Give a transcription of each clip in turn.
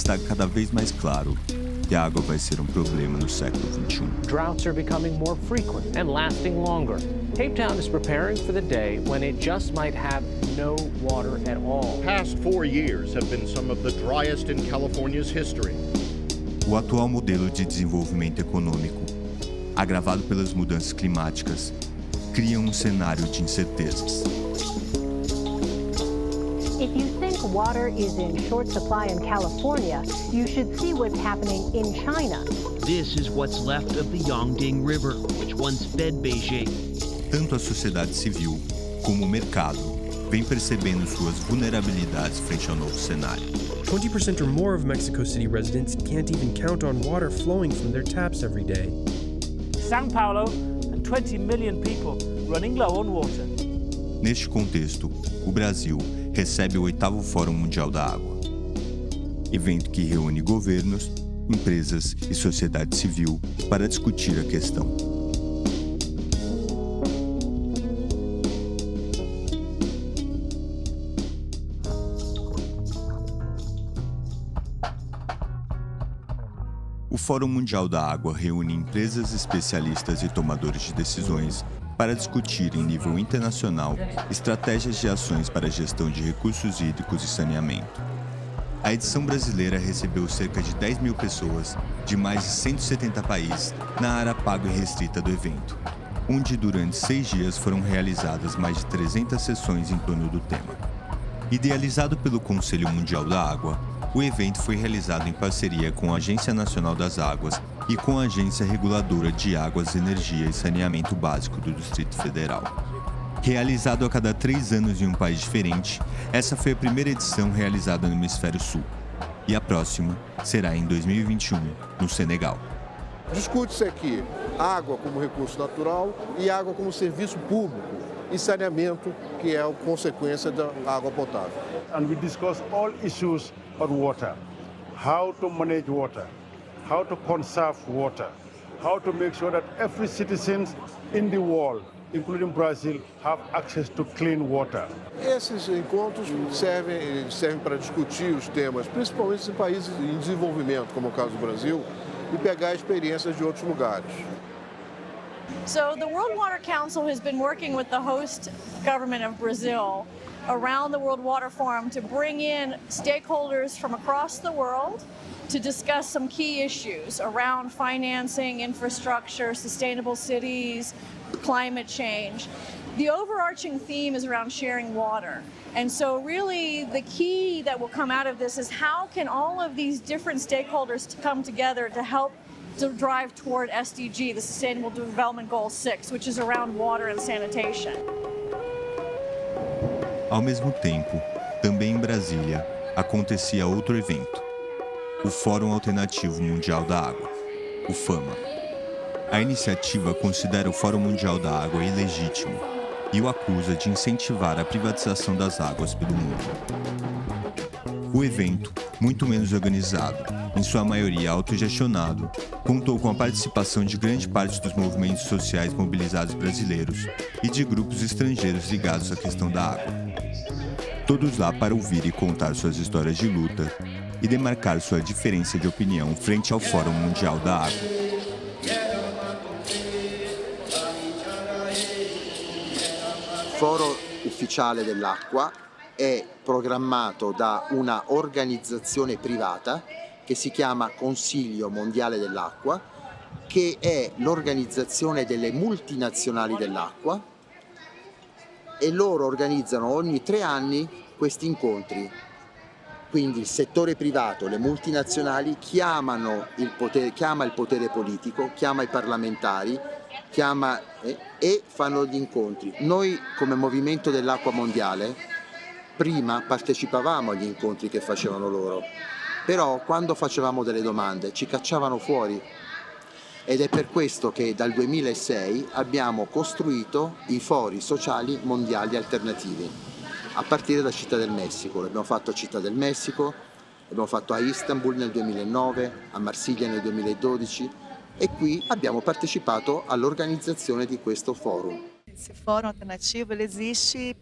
está cada vez mais claro que a água vai ser um problema no século XXI. Droughts are becoming more frequent and lasting longer. Cape Town is preparing for the day when it just might have no water at all. The past 4 years have been some of the driest in California's history. O atual modelo de desenvolvimento econômico, agravado pelas mudanças climáticas, cria um cenário de incertezas. If you think water is in short supply in California, you should see what's happening in China. This is what's left of the Yangtze River, which once fed Beijing. Tanto a sociedade civil como o mercado vem percebendo suas vulnerabilidades frente ao novo cenário. 20% or more of Mexico City residents can't even count on water flowing from their taps every day. São Paulo and 20 million people running low on water. Neste contexto, o Brasil recebe o 8º Fórum Mundial da Água, evento que reúne governos, empresas e sociedade civil para discutir a questão. O Fórum Mundial da Água reúne empresas, especialistas e tomadores de decisões para discutir em nível internacional estratégias de ações para a gestão de recursos hídricos e saneamento. A edição brasileira recebeu cerca de 10 mil pessoas de mais de 170 países na área paga e restrita do evento, onde durante 6 dias foram realizadas mais de 300 sessões em torno do tema. Idealizado pelo Conselho Mundial da Água, o evento foi realizado em parceria com a Agência Nacional das Águas e com a Agência Reguladora de Águas, Energia e Saneamento Básico do Distrito Federal. Realizado a cada 3 anos em um país diferente, essa foi a primeira edição realizada no Hemisfério Sul. E a próxima será em 2021, no Senegal. Discute-se aqui água como recurso natural e água como serviço público e saneamento, que é a consequência da água potável. And we discuss all issues on water, how to manage water, how to conserve water, how to make sure that every citizen in the world, including Brazil, have access to clean water. Esses encontros servem para discutir os temas, principalmente em países em desenvolvimento, como é o caso do Brasil, e pegar experiências de outros lugares. So the World Water Council has been working with the host government of Brazil around the World Water Forum to bring in stakeholders from across the world to discuss some key issues around financing, infrastructure, sustainable cities, climate change. The overarching theme is around sharing water. And so really the key that will come out of this is how can all of these different stakeholders come together to help to drive toward SDG, the Sustainable Development Goal 6, which is around water and sanitation. Ao mesmo tempo, também em Brasília, acontecia outro evento, o Fórum Alternativo Mundial da Água, o FAMA. A iniciativa considera o Fórum Mundial da Água ilegítimo e o acusa de incentivar a privatização das águas pelo mundo. O evento, muito menos organizado, em sua maioria autogestionado, contou com a participação de grande parte dos movimentos sociais mobilizados brasileiros e de grupos estrangeiros ligados à questão da água. Todos lá para ouvir e contar suas histórias de luta e demarcar sua diferença de opinião frente ao Fórum Mundial da Água. Foro Ufficiale dell'Acqua è programmato da una organizzazione privata che si chiama Consiglio Mondiale dell'Acqua, che è l'organizzazione delle multinazionali dell'acqua, e loro organizzano ogni 3 anni questi incontri. Quindi il settore privato, le multinazionali chiama il potere politico, chiama i parlamentari, e fanno gli incontri. Noi come Movimento dell'Acqua Mondiale prima partecipavamo agli incontri che facevano loro, però quando facevamo delle domande ci cacciavano fuori. Ed è per questo che dal 2006 abbiamo costruito i fori sociali mondiali alternativi, a partire da Città del Messico. L'abbiamo fatto a Città del Messico, l'abbiamo fatto a Istanbul nel 2009, a Marsiglia nel 2012 e qui abbiamo partecipato all'organizzazione di questo forum. Esse fórum alternativo ele existe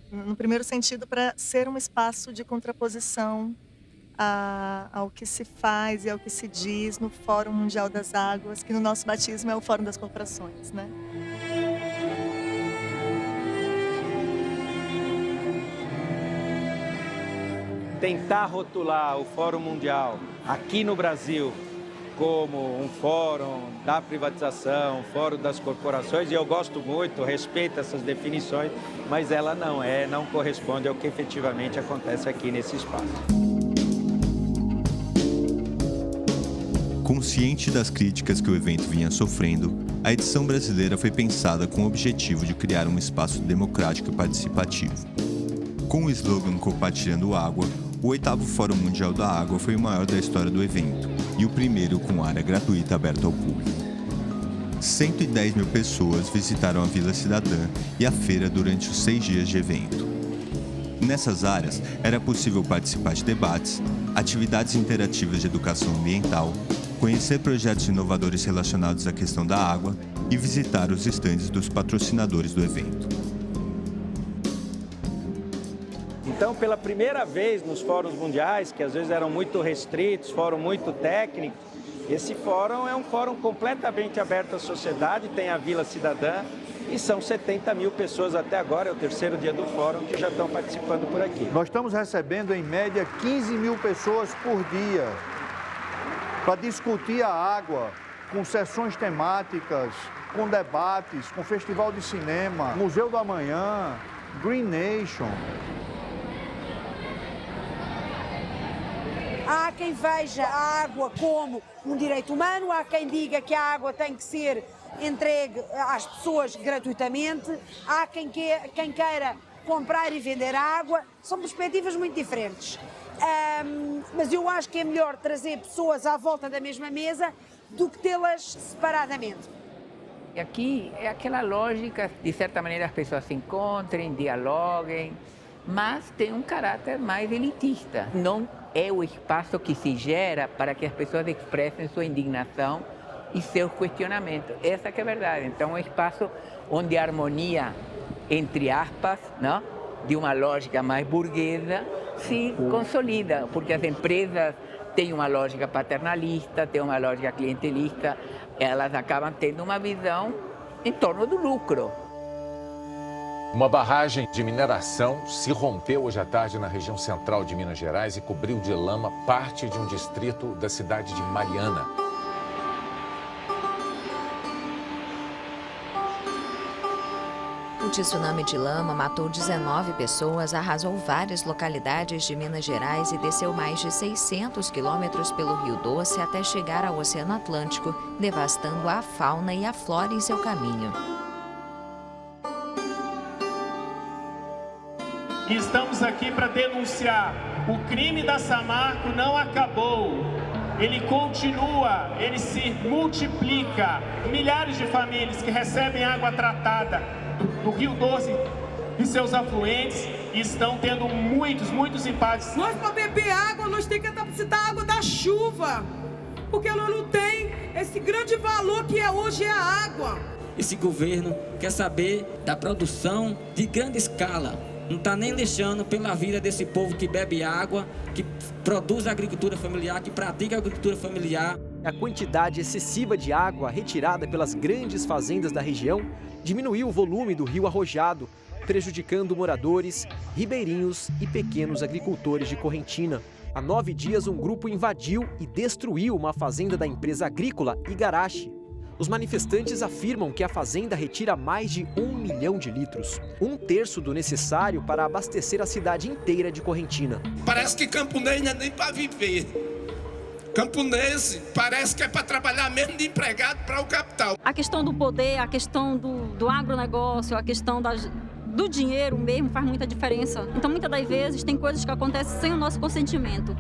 no primeiro sentido para ser um espaço de contraposição ao que se faz e ao que se diz no Fórum Mundial das Águas, que no nosso batismo é o Fórum das Corporações, né? Tentar rotular o Fórum Mundial aqui no Brasil como um fórum da privatização, um fórum das corporações, e eu gosto muito, respeito essas definições, mas ela não corresponde ao que efetivamente acontece aqui nesse espaço. Consciente das críticas que o evento vinha sofrendo, a edição brasileira foi pensada com o objetivo de criar um espaço democrático e participativo. Com o slogan Compartilhando Água, o 8º Fórum Mundial da Água foi o maior da história do evento e o primeiro com área gratuita aberta ao público. 110 mil pessoas visitaram a Vila Cidadã e a feira durante os 6 dias de evento. Nessas áreas, era possível participar de debates, atividades interativas de educação ambiental, conhecer projetos inovadores relacionados à questão da água e visitar os estandes dos patrocinadores do evento. Então, pela primeira vez nos fóruns mundiais, que às vezes eram muito restritos, fórum muito técnico, esse fórum é um fórum completamente aberto à sociedade, tem a Vila Cidadã e são 70 mil pessoas até agora, é o 3º dia do fórum, que já estão participando por aqui. Nós estamos recebendo, em média, 15 mil pessoas por dia para discutir a água, com sessões temáticas, com debates, com festival de cinema, Museu do Amanhã, Green Nation. Há quem veja a água como um direito humano, há quem diga que a água tem que ser entregue às pessoas gratuitamente, há quem queira comprar e vender água, são perspectivas muito diferentes. Mas eu acho que é melhor trazer pessoas à volta da mesma mesa do que tê-las separadamente. Aqui é aquela lógica, de certa maneira as pessoas se encontrem, dialoguem, mas tem um caráter mais elitista. Não é o espaço que se gera para que as pessoas expressem sua indignação e seus questionamentos. Essa que é a verdade. Então, é um espaço onde a harmonia, entre aspas, não, de uma lógica mais burguesa, se consolida, porque as empresas têm uma lógica paternalista, têm uma lógica clientelista, elas acabam tendo uma visão em torno do lucro. Uma barragem de mineração se rompeu hoje à tarde na região central de Minas Gerais e cobriu de lama parte de um distrito da cidade de Mariana. O tsunami de lama matou 19 pessoas, arrasou várias localidades de Minas Gerais e desceu mais de 600 quilômetros pelo Rio Doce até chegar ao Oceano Atlântico, devastando a fauna e a flora em seu caminho. Estamos aqui para denunciar. O crime da Samarco não acabou. Ele continua, ele se multiplica. Milhares de famílias que recebem água tratada do Rio Doce e seus afluentes estão tendo muitos impactos. Nós, para beber água, nós temos que necessitar água da chuva, porque ela não tem esse grande valor que hoje é a água. Esse governo quer saber da produção de grande escala. Não está nem deixando pela vida desse povo que bebe água, que produz agricultura familiar, que pratica agricultura familiar. A quantidade excessiva de água retirada pelas grandes fazendas da região diminuiu o volume do rio arrojado, prejudicando moradores, ribeirinhos e pequenos agricultores de Correntina. Há 9 dias, um grupo invadiu e destruiu uma fazenda da empresa agrícola Igarashi. Os manifestantes afirmam que a fazenda retira mais de 1 milhão de litros, 1/3 do necessário para abastecer a cidade inteira de Correntina. Parece que camponês não é nem para viver. Camponês parece que é para trabalhar mesmo de empregado para o capital. A questão do poder, a questão do agronegócio, a questão do dinheiro mesmo faz muita diferença. Então, muitas das vezes, tem coisas que acontecem sem o nosso consentimento.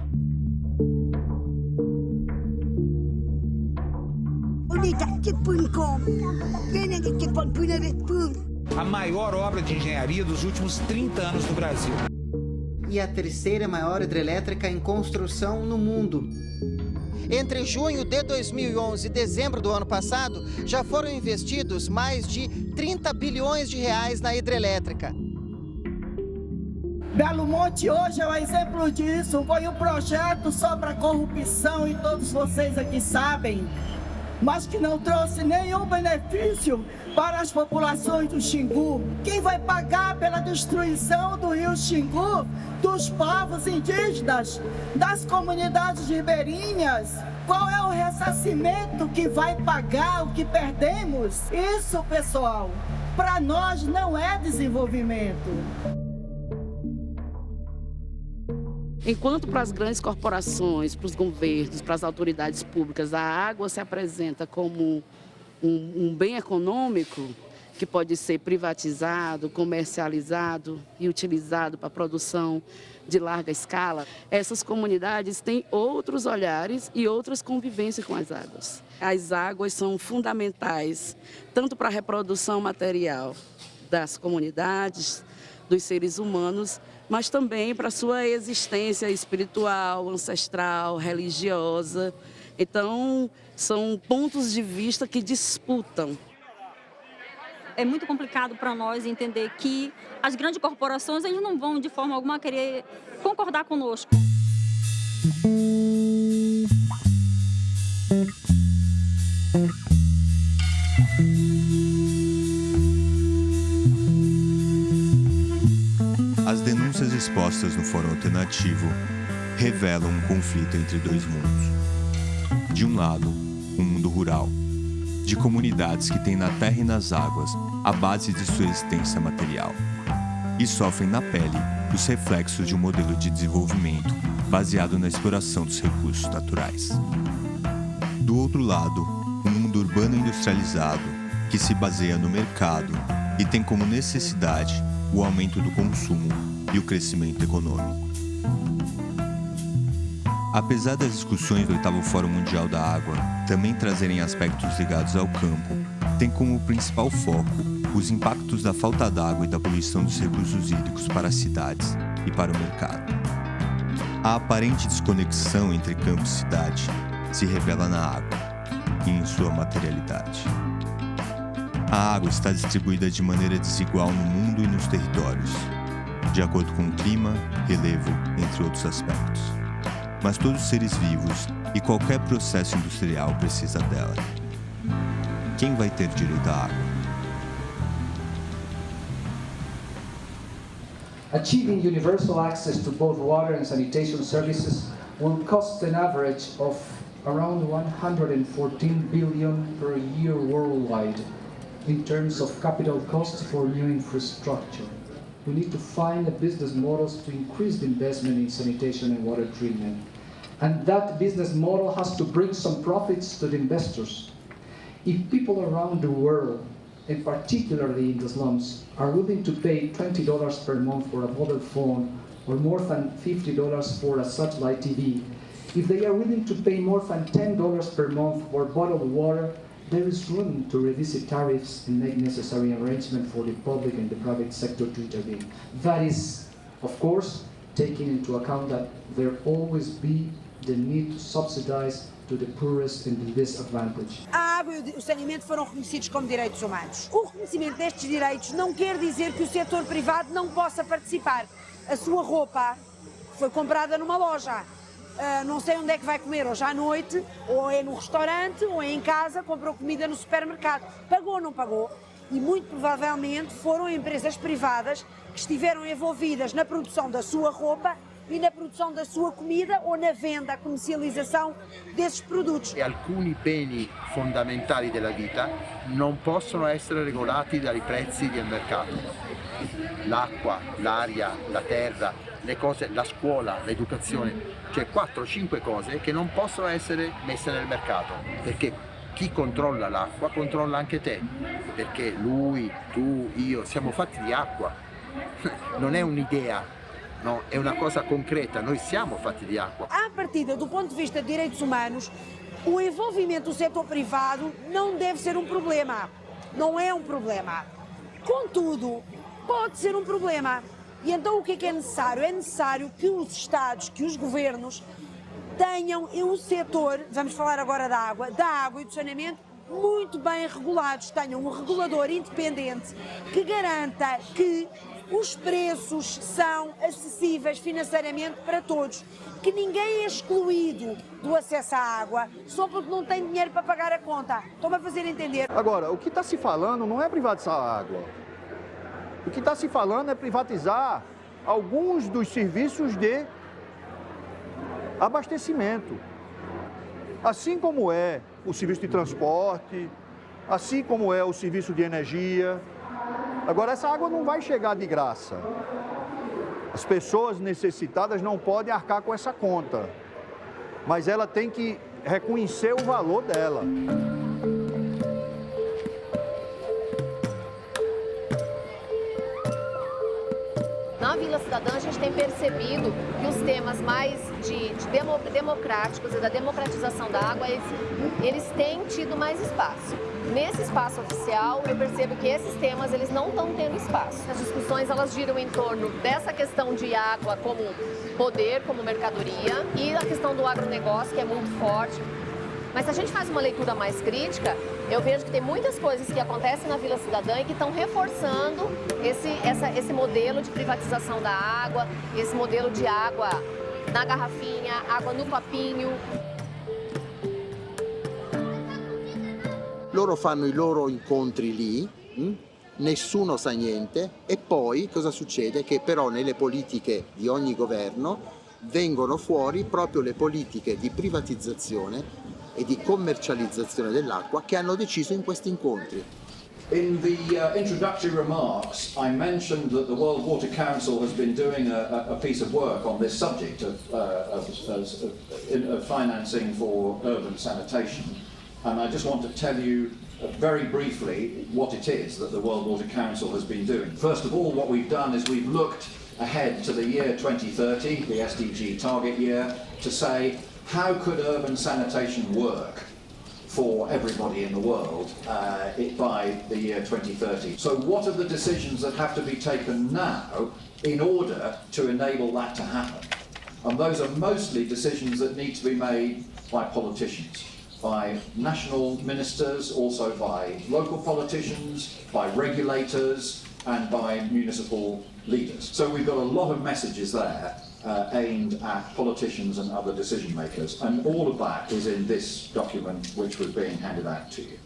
A maior obra de engenharia dos últimos 30 anos no Brasil. E a terceira maior hidrelétrica em construção no mundo. Entre junho de 2011 e dezembro do ano passado, já foram investidos mais de 30 bilhões de reais na hidrelétrica. Belo Monte hoje é um exemplo disso. Foi um projeto sobre a corrupção e todos vocês aqui sabem, mas que não trouxe nenhum benefício para as populações do Xingu. Quem vai pagar pela destruição do rio Xingu, dos povos indígenas, das comunidades ribeirinhas? Qual é o ressarcimento que vai pagar o que perdemos? Isso, pessoal, para nós não é desenvolvimento. Enquanto para as grandes corporações, para os governos, para as autoridades públicas, a água se apresenta como um bem econômico que pode ser privatizado, comercializado e utilizado para a produção de larga escala, essas comunidades têm outros olhares e outras convivências com as águas. As águas são fundamentais tanto para a reprodução material das comunidades, dos seres humanos, mas também para a sua existência espiritual, ancestral, religiosa. Então, são pontos de vista que disputam. É muito complicado para nós entender que as grandes corporações eles não vão de forma alguma querer concordar conosco. As denúncias expostas no Fórum Alternativo revelam um conflito entre dois mundos. De um lado, um mundo rural, de comunidades que têm na terra e nas águas a base de sua existência material e sofrem na pele os reflexos de um modelo de desenvolvimento baseado na exploração dos recursos naturais. Do outro lado, um mundo urbano industrializado que se baseia no mercado e tem como necessidade o aumento do consumo e o crescimento econômico. Apesar das discussões do 8º Fórum Mundial da Água também trazerem aspectos ligados ao campo, tem como principal foco os impactos da falta d'água e da poluição dos recursos hídricos para as cidades e para o mercado. A aparente desconexão entre campo e cidade se revela na água e em sua materialidade. A água está distribuída de maneira desigual no mundo e nos territórios, de acordo com o clima, relevo, entre outros aspectos. Mas todos os seres vivos e qualquer processo industrial precisa dela. Quem vai ter direito à água? Achieving universal access to both water and sanitation services will cost an average of around 114 billion per year worldwide in terms of capital costs for new infrastructure. We need to find business models to increase the investment in sanitation and water treatment. And that business model has to bring some profits to the investors. If people around the world, and particularly in the slums, are willing to pay $20 per month for a mobile phone or more than $50 for a satellite TV, if they are willing to pay more than $10 per month for bottled water, there is room to revisit tariffs and make necessary arrangements for the public and the private sector to intervene. That is, of course, taking into account that there always be the need to subsidize to the poorest and the disadvantaged. A água e o saneamento foram reconhecidos como direitos humanos. O reconhecimento destes direitos não quer dizer que o setor privado não possa participar. A sua roupa foi comprada numa loja. Não sei onde é que vai comer hoje à noite, ou é no restaurante, ou é em casa, comprou comida no supermercado. Pagou ou não pagou? E muito provavelmente foram empresas privadas que estiveram envolvidas na produção da sua roupa e na produção da sua comida ou na venda, comercialização desses produtos. E alcuni beni fondamentali della vita non possono essere regolati dai prezzi del mercato. L'acqua, l'aria, la terra, le cose, la scuola, l'educazione, cioè 4-5 cose che non possono essere messe nel mercato, perché chi controlla l'acqua controlla anche te, perché lui, tu, io siamo fatti di acqua, non è un'idea. Não, é uma coisa concreta, nós somos fatti de água. À partida, do ponto de vista de direitos humanos, o envolvimento do setor privado não deve ser um problema. Não é um problema. Contudo, pode ser um problema. E então o que é necessário? É necessário que os Estados, que os governos tenham um setor, vamos falar agora da água e do saneamento, muito bem regulados, tenham um regulador independente que garanta que os preços são acessíveis financeiramente para todos, que ninguém é excluído do acesso à água só porque não tem dinheiro para pagar a conta. Estão-me a fazer entender? Agora, o que está se falando não é privatizar a água. O que está se falando é privatizar alguns dos serviços de abastecimento. Assim como é o serviço de transporte, assim como é o serviço de energia. Agora, essa água não vai chegar de graça. As pessoas necessitadas não podem arcar com essa conta, mas ela tem que reconhecer o valor dela. Na Vila Cidadã, a gente tem percebido que os temas mais democráticos e da democratização da água, eles têm tido mais espaço. Nesse espaço oficial, eu percebo que esses temas eles não estão tendo espaço. As discussões elas giram em torno dessa questão de água como poder, como mercadoria, e a questão do agronegócio, que é muito forte. Mas se a gente faz uma leitura mais crítica, eu vejo que tem muitas coisas que acontecem na Vila Cidadã e que estão reforçando esse modelo de privatização da água, esse modelo de água na garrafinha, água no copinho. Loro fanno i loro incontri lì, nessuno sa niente, e poi cosa succede? Che però nelle politiche di ogni governo vengono fuori proprio le politiche di privatizzazione e di commercializzazione dell'acqua che hanno deciso in questi incontri. In the introductory remarks, I mentioned that the World Water Council has been doing a piece of work on this subject of financing for urban sanitation. And I just want to tell you very briefly what it is that the World Water Council has been doing. First of all, what we've done is we've looked ahead to the year 2030, the SDG target year, to say how could urban sanitation work for everybody in the world by the year 2030. So what are the decisions that have to be taken now in order to enable that to happen? And those are mostly decisions that need to be made by politicians, by national ministers, also by local politicians, by regulators, and by municipal leaders. So we've got a lot of messages there aimed at politicians and other decision makers, and all of that is in this document which was being handed out to you.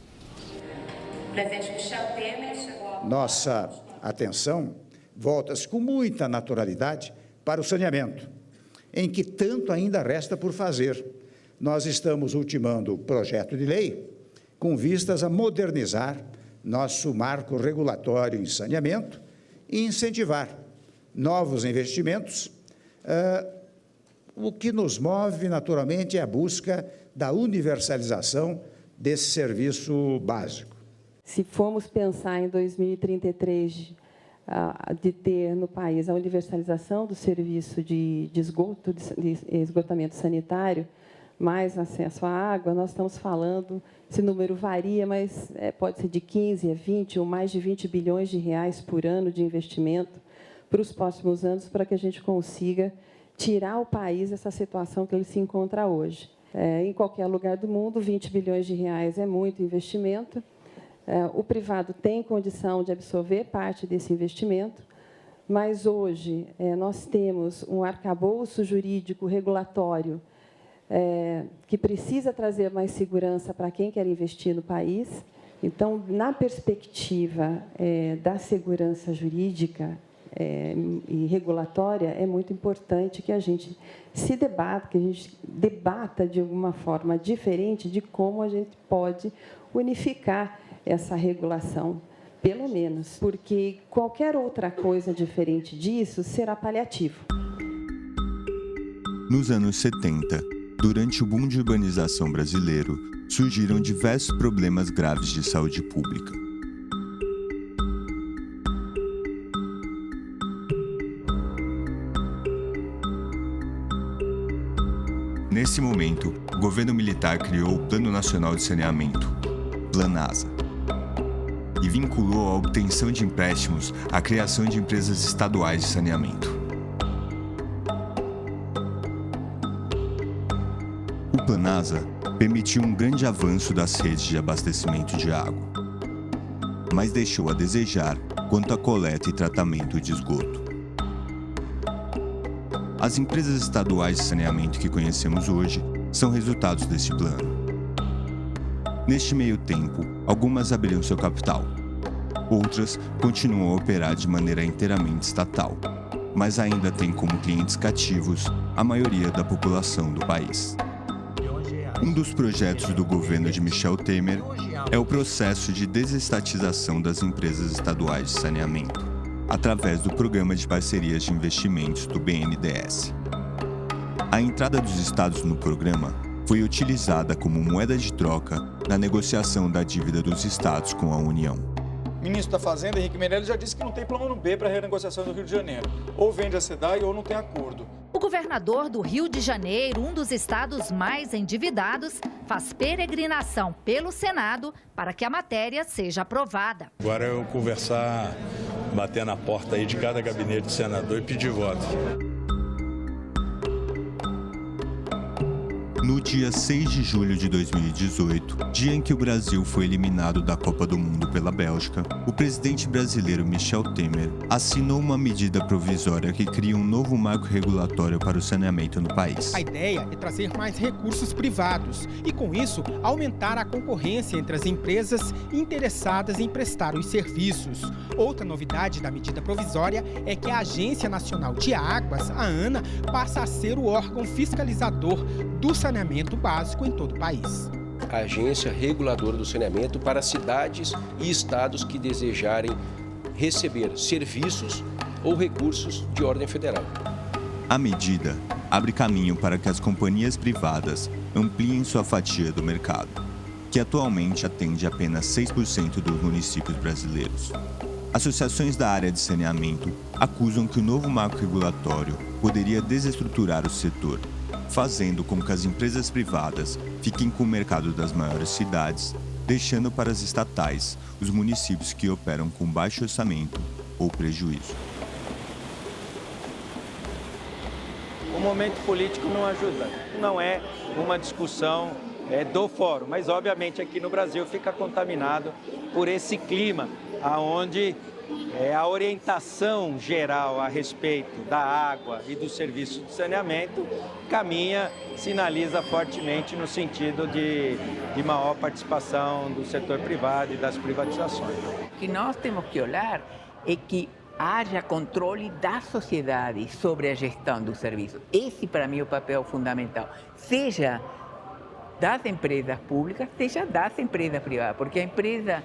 Nossa atenção volta-se com muita naturalidade para o saneamento, em que tanto ainda resta por fazer. Nós estamos ultimando o projeto de lei com vistas a modernizar nosso marco regulatório em saneamento e incentivar novos investimentos. O que nos move, naturalmente, é a busca da universalização desse serviço básico. Se formos pensar em 2033, de ter no país a universalização do serviço de esgoto, de esgotamento sanitário, mais acesso à água, nós estamos falando, esse número varia, mas pode ser de 15 a 20 ou mais de 20 bilhões de reais por ano de investimento para os próximos anos, para que a gente consiga tirar o país dessa situação que ele se encontra hoje. Em qualquer lugar do mundo, 20 bilhões de reais é muito investimento. O privado tem condição de absorver parte desse investimento, mas hoje nós temos um arcabouço jurídico regulatório que precisa trazer mais segurança para quem quer investir no país. Então, na perspectiva da segurança jurídica e regulatória, é muito importante que a gente se debata, que a gente debata de alguma forma diferente de como a gente pode unificar essa regulação, pelo menos, porque qualquer outra coisa diferente disso será paliativo. Nos anos 70, durante o boom de urbanização brasileiro, surgiram diversos problemas graves de saúde pública. Nesse momento, o governo militar criou o Plano Nacional de Saneamento, Planasa, e vinculou a obtenção de empréstimos à criação de empresas estaduais de saneamento. O Planasa permitiu um grande avanço das redes de abastecimento de água, mas deixou a desejar quanto à coleta e tratamento de esgoto. As empresas estaduais de saneamento que conhecemos hoje são resultados deste plano. Neste meio tempo, algumas abriram seu capital. Outras continuam a operar de maneira inteiramente estatal, mas ainda têm como clientes cativos a maioria da população do país. Um dos projetos do governo de Michel Temer é o processo de desestatização das empresas estaduais de saneamento, através do Programa de Parcerias de Investimentos do BNDES. A entrada dos estados no programa foi utilizada como moeda de troca na negociação da dívida dos estados com a União. O ministro da Fazenda, Henrique Meirelles, já disse que não tem plano B para a renegociação do Rio de Janeiro. Ou vende a SEDAI ou não tem acordo. O governador do Rio de Janeiro, um dos estados mais endividados, faz peregrinação pelo Senado para que a matéria seja aprovada. Agora é eu conversar, bater na porta aí de cada gabinete de senador e pedir voto. No dia 6 de julho de 2018, dia em que o Brasil foi eliminado da Copa do Mundo pela Bélgica, o presidente brasileiro Michel Temer assinou uma medida provisória que cria um novo marco regulatório para o saneamento no país. A ideia é trazer mais recursos privados e, com isso, aumentar a concorrência entre as empresas interessadas em prestar os serviços. Outra novidade da medida provisória é que a Agência Nacional de Águas, a ANA, passa a ser o órgão fiscalizador do saneamento básico em todo o país. A agência reguladora do saneamento para cidades e estados que desejarem receber serviços ou recursos de ordem federal. A medida abre caminho para que as companhias privadas ampliem sua fatia do mercado, que atualmente atende apenas 6% dos municípios brasileiros. Associações da área de saneamento acusam que o novo marco regulatório poderia desestruturar o setor, fazendo com que as empresas privadas fiquem com o mercado das maiores cidades, deixando para as estatais os municípios que operam com baixo orçamento ou prejuízo. O momento político não ajuda, não é uma discussão do fórum, mas obviamente aqui no Brasil fica contaminado por esse clima, onde a orientação geral a respeito da água e do serviço de saneamento sinaliza fortemente no sentido de maior participação do setor privado e das privatizações. O que nós temos que olhar é que haja controle da sociedade sobre a gestão do serviço. Esse, para mim, é o papel fundamental, seja das empresas públicas, seja das empresas privadas, porque a empresa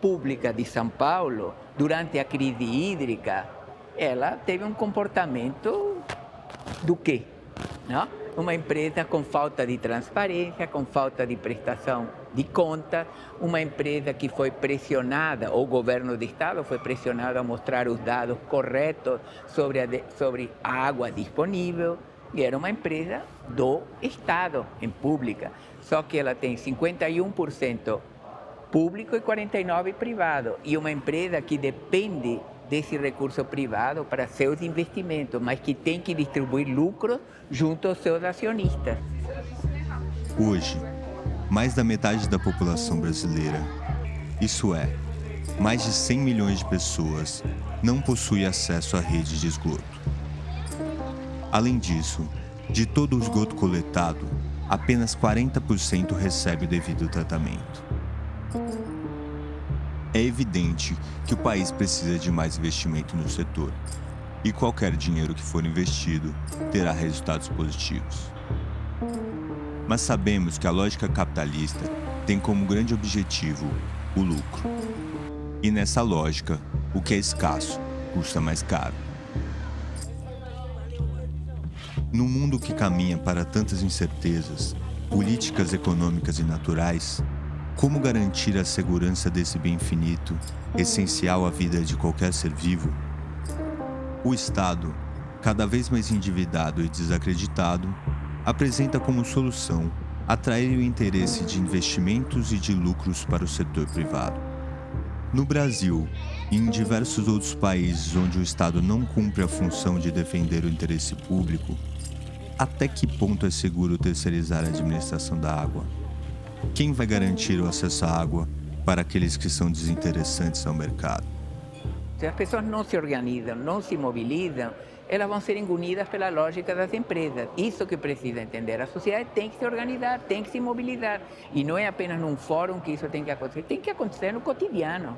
pública de São Paulo, durante a crise hídrica, ela teve um comportamento do quê? Não? Uma empresa com falta de transparência, com falta de prestação de contas, uma empresa que foi pressionada, o governo do estado foi pressionado a mostrar os dados corretos sobre a água disponível, e era uma empresa do estado, em pública, só que ela tem 51% público e 49% privado, e uma empresa que depende desse recurso privado para seus investimentos, mas que tem que distribuir lucros junto aos seus acionistas. Hoje, mais da metade da população brasileira, isso é, mais de 100 milhões de pessoas, não possui acesso à rede de esgoto. Além disso, de todo o esgoto coletado, apenas 40% recebe o devido tratamento. É evidente que o país precisa de mais investimento no setor, e qualquer dinheiro que for investido terá resultados positivos. Mas sabemos que a lógica capitalista tem como grande objetivo o lucro. E nessa lógica, o que é escasso custa mais caro. No mundo que caminha para tantas incertezas, políticas, econômicas e naturais, como garantir a segurança desse bem finito, essencial à vida de qualquer ser vivo? O Estado, cada vez mais endividado e desacreditado, apresenta como solução atrair o interesse de investimentos e de lucros para o setor privado. No Brasil e em diversos outros países onde o Estado não cumpre a função de defender o interesse público, até que ponto é seguro terceirizar a administração da água? Quem vai garantir o acesso à água para aqueles que são desinteressantes ao mercado? Se as pessoas não se organizam, não se mobilizam, elas vão ser engolidas pela lógica das empresas. Isso que precisa entender. A sociedade tem que se organizar, tem que se mobilizar. E não é apenas num fórum que isso tem que acontecer no cotidiano.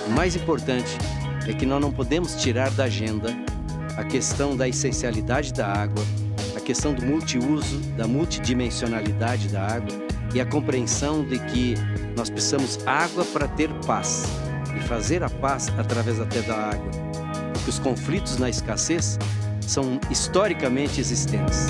O mais importante é que nós não podemos tirar da agenda a questão da essencialidade da água, a questão do multiuso, da multidimensionalidade da água e a compreensão de que nós precisamos água para ter paz e fazer a paz através até da água, porque os conflitos na escassez são historicamente existentes.